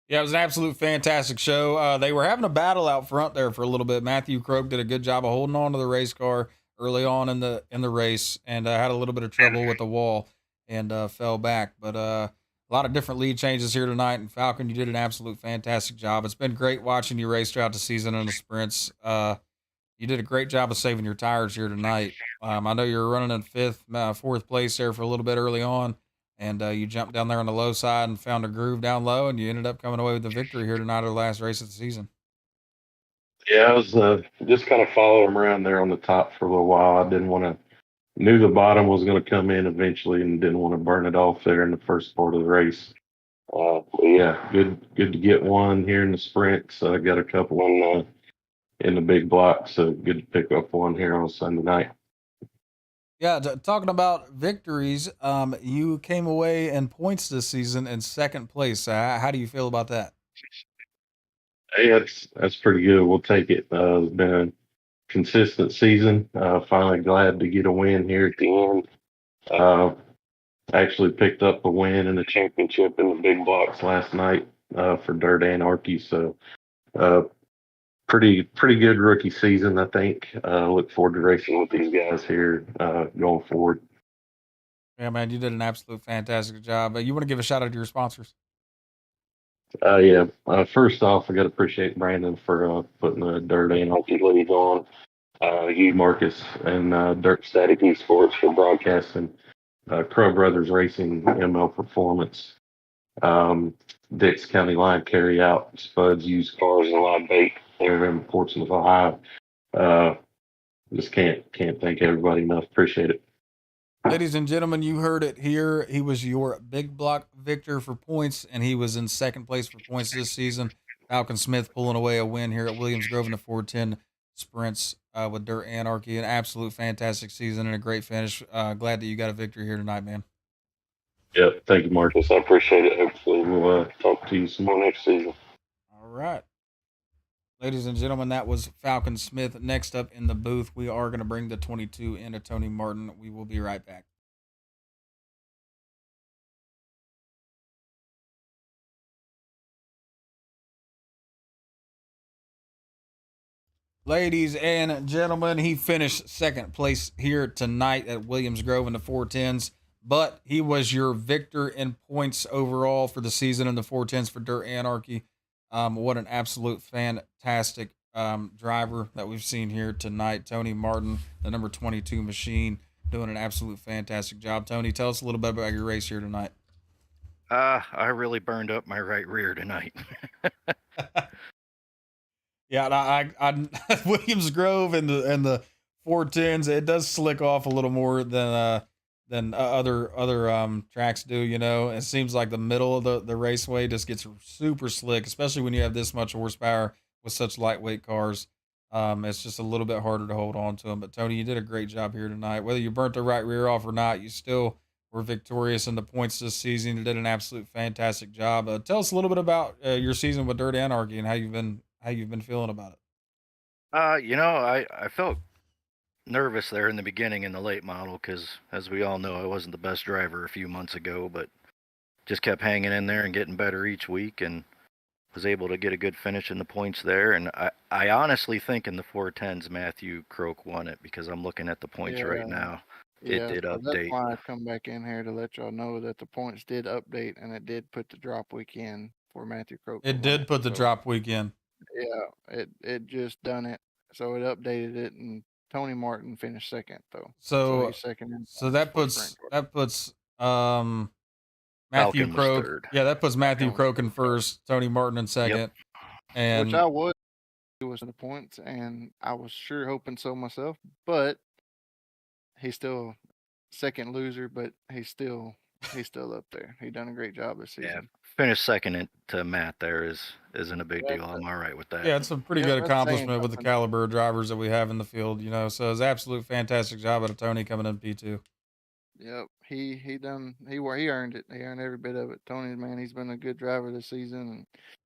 Yeah, it was an absolute fantastic show. They were having a battle out front there for a little bit. Matthew Croak did a good job of holding on to the race car early on in the race, and had a little bit of trouble with the wall and fell back. But a lot of different lead changes here tonight. And Falcon, you did an absolute fantastic job. It's been great watching you race throughout the season in the sprints. You did a great job of saving your tires here tonight. I know you were running in fourth place there for a little bit early on, and you jumped down there on the low side and found a groove down low, and you ended up coming away with the victory here tonight, or the last race of the season. Yeah, I was just kind of following them around there on the top for a little while. I didn't want to, knew the bottom was going to come in eventually and didn't want to burn it off there in the first part of the race. But yeah, good to get one here in the sprints. I got a couple in the big block, so good to pick up one here on Sunday night. Yeah, talking about victories, you came away in points this season in second place. How do you feel about that? Hey, that's pretty good. We'll take it. It's been a consistent season. Finally glad to get a win here at the end. Uh, Actually picked up a win in the championship in the big blocks last night for Dirt Anarchy. So uh, pretty good rookie season, I think. Look forward to racing with these guys here going forward. Yeah, man, you did an absolute fantastic job. You want to give a shout out to your sponsors? Yeah. First off, I got to appreciate Brandon for putting the Dirt Anarchy lead on. You, Marcus, and Dirt Static Esports for broadcasting. Crow Brothers Racing, ML Performance, Dix County Line Carry Out, Spuds Used Cars and Live Bait there in Portsmouth, Ohio. Uh, just can't thank everybody enough. Appreciate it. Ladies and gentlemen, you heard it here. He was your big block victor for points, and he was in second place for points this season. Falcon Smith pulling away a win here at Williams Grove in the 410 sprints with Dirt Anarchy. An absolute fantastic season and a great finish. Glad that you got a victory here tonight, man. Yep. Thank you, Marcus. I appreciate it. Hopefully, we'll talk to you some more next season. All right. Ladies and gentlemen, that was Falcon Smith. Next up in the booth, we are going to bring the 22 into Tony Martin. We will be right back. Ladies and gentlemen, he finished second place here tonight at Williams Grove in the 410s, but he was your victor in points overall for the season in the 410s for Dirt Anarchy. What an absolute fantastic driver that we've seen here tonight. Tony Martin, the number 22 machine, doing an absolute fantastic job. Tony, tell us a little bit about your race here tonight. I really burned up my right rear tonight. Yeah, Williams Grove and the 410s, it does slick off a little more than other tracks do. You know, it seems like the middle of the raceway just gets super slick, especially when you have this much horsepower with such lightweight cars. It's just a little bit harder to hold on to them. But Tony, you did a great job here tonight. Whether you burnt the right rear off or not, you still were victorious in the points this season. You did an absolute fantastic job. Tell us a little bit about your season with Dirt Anarchy and how you've been feeling about it. I felt nervous there in the beginning in the late model because, as we all know, I wasn't the best driver a few months ago, but just kept hanging in there and getting better each week and was able to get a good finish in the points there. And I honestly think in the 410s, Matthew Croak won it because I'm looking at the points right now. It did so update. that's why I come back in here to let y'all know that the points did update and it did put the drop week in for Matthew Croak. It did put the drop week in. Yeah, it just done it. So it updated it, and Tony Martin finished second though. So he's second. so that puts Matthew Falcon was Croak. third. Yeah, that puts Matthew was Croak in first, Tony Martin in second. And which I was the points, and I was sure hoping so myself. But he's still second loser, but he's still up there. He done a great job this Yeah, season. finished second to Matt there isn't a big deal. I'm all right with that. yeah, it's a pretty Yeah, good that's saying accomplishment with the something. caliber of drivers that we have in the field, So it's an absolute fantastic job out of Tony coming in P2. Yep, he earned it. He earned every bit of it. Tony, man, he's been a good driver this season, and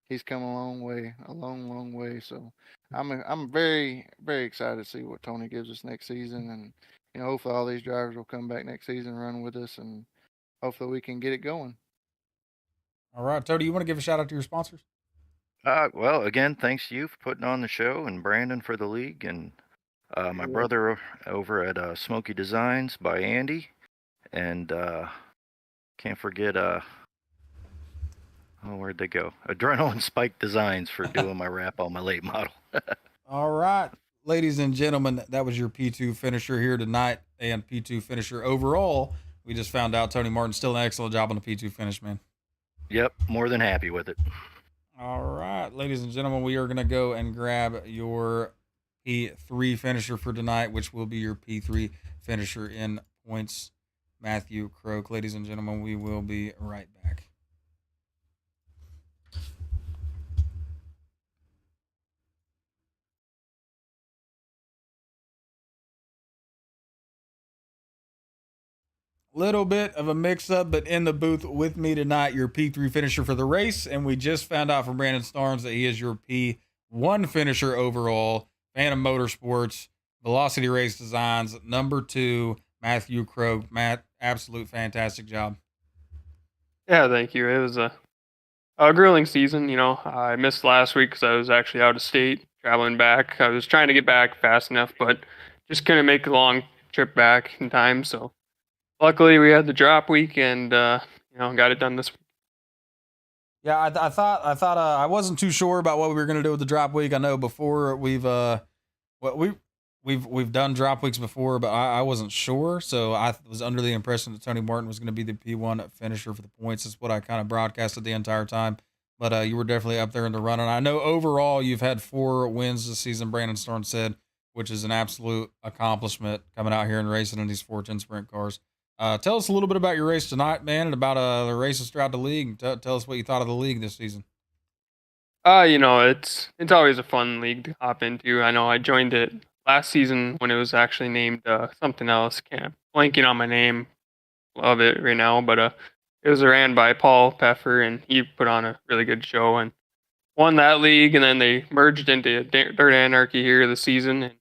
he's come a long way, long way. So I'm very excited to see what Tony gives us next season, and hopefully all these drivers will come back next season and run with us, and hopefully we can get it going. All right, Tony, you want to give a shout out to your sponsors? Well, again, thanks to you for putting on the show, and Brandon for the league, and my brother over at Smoky Designs by Andy, and can't forget where'd they go? Adrenaline Spike Designs for doing my wrap on my late model. All right, ladies and gentlemen, that was your P2 finisher here tonight, and P2 finisher overall. We just found out Tony Martin's still an excellent job on the P2 finish, man. Yep, more than happy with it. All right, ladies and gentlemen, we are going to go and grab your P3 finisher for tonight, which will be your P3 finisher in points, Matthew Croak. Ladies and gentlemen, we will be right back. Little bit of a mix-up, but in the booth with me tonight, your P3 finisher for the race, and we just found out from Brandon Starnes that he is your P1 finisher overall. Phantom Motorsports, Velocity Race Designs, number 2, Matthew Croak. Matt, absolute fantastic job. Yeah, thank you. It was a grueling season. I missed last week because I was actually out of state traveling back. I was trying to get back fast enough, but just couldn't make a long trip back in time. So luckily we had the drop week and got it done this week. Yeah, I thought I wasn't too sure about what we were going to do with the drop week. I know before we've done drop weeks before, but I wasn't sure. So I was under the impression that Tony Martin was going to be the P1 finisher for the points. That's what I kind of broadcasted the entire time. But you were definitely up there in the run. And I know overall you've had 4 wins this season, Brandon Storm said, which is an absolute accomplishment coming out here and racing in these 410 sprint cars. Tell us a little bit about your race tonight, man, and about the races throughout the league. Tell us what you thought of the league this season. It's always a fun league to hop into. I know I joined it last season when it was actually named something else. Blanking on my name. Love it right now, but it was ran by Paul Peffer, and he put on a really good show and won that league. And then they merged into Dirt Anarchy here this season. And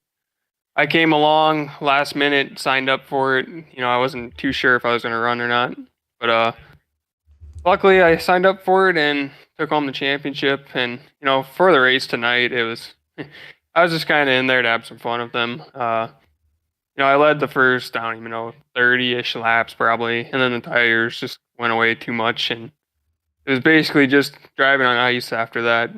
I came along last minute, signed up for it. I wasn't too sure if I was going to run or not, but luckily I signed up for it and took home the championship. And for the race tonight, it was I was just kind of in there to have some fun with them. I led the first, I don't even know, 30-ish laps probably, and then the tires just went away too much, and it was basically just driving on ice after that.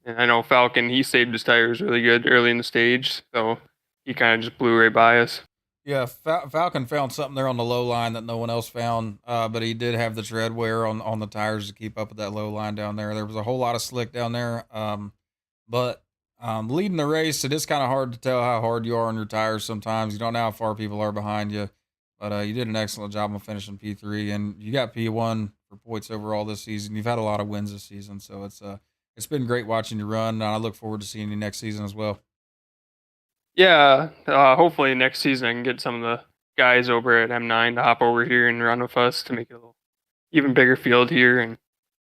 And I know Falcon, he saved his tires really good early in the stage, so he kind of just blew right by us. Yeah, Falcon found something there on the low line that no one else found, but he did have the tread wear on the tires to keep up with that low line down there. There was a whole lot of slick down there, but leading the race, it is kind of hard to tell how hard you are on your tires sometimes. You don't know how far people are behind you, but you did an excellent job on finishing P3, and you got P1 for points overall this season. You've had a lot of wins this season, so it's been great watching you run, and I look forward to seeing you next season as well. Yeah, hopefully next season I can get some of the guys over at M9 to hop over here and run with us to make it a little even bigger field here. And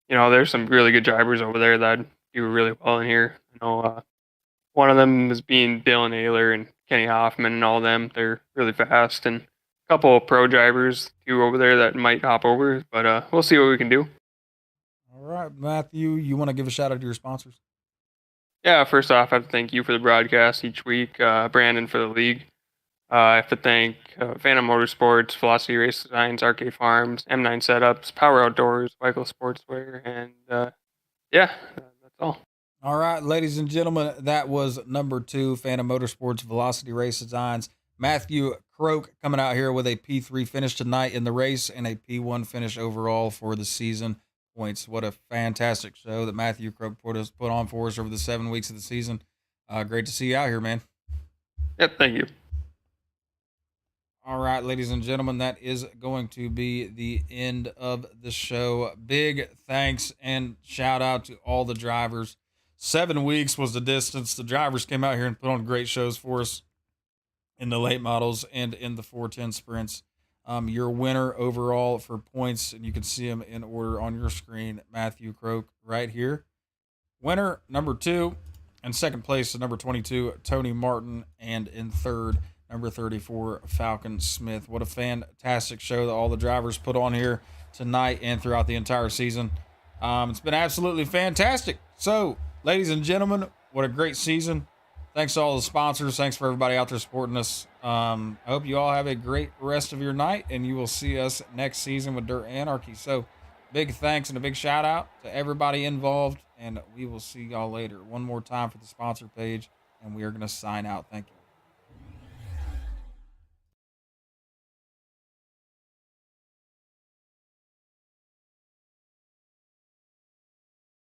there's some really good drivers over there that do really well in here. One of them is being Dylan Naylor and Kenny Hoffman and all them. They're really fast, and a couple of pro drivers too over there that might hop over. But we'll see what we can do. All right, Matthew, you want to give a shout out to your sponsors? Yeah, first off, I have to thank you for the broadcast each week, Brandon for the league. I have to thank Phantom Motorsports, Velocity Race Designs, Arcade Farms, M9 Setups, Power Outdoors, Michael Sportswear, and that's all. All right, ladies and gentlemen, that was number 2, Phantom Motorsports, Velocity Race Designs, Matthew Croak coming out here with a P3 finish tonight in the race and a P1 finish overall for the season points. What a fantastic show that Matthew Croak put on for us over the 7 weeks of the season. Great to see you out here, man. Yep, thank you. All right, ladies and gentlemen, that is going to be the end of the show. Big thanks and shout out to all the drivers. 7 weeks was the distance. The drivers came out here and put on great shows for us in the late models and in the 410 sprints. Your winner overall for points, and you can see them in order on your screen, Matthew Croak right here. Winner number 2, and second place number 22, Tony Martin, and in third, number 34, Falcon Smith. What a fantastic show that all the drivers put on here tonight and throughout the entire season. It's been absolutely fantastic. So, ladies and gentlemen, what a great season. Thanks to all the sponsors. Thanks for everybody out there supporting us. I hope you all have a great rest of your night, and you will see us next season with Dirt Anarchy. So, big thanks and a big shout out to everybody involved, and we will see y'all later. One more time for the sponsor page, and we are going to sign out. Thank you.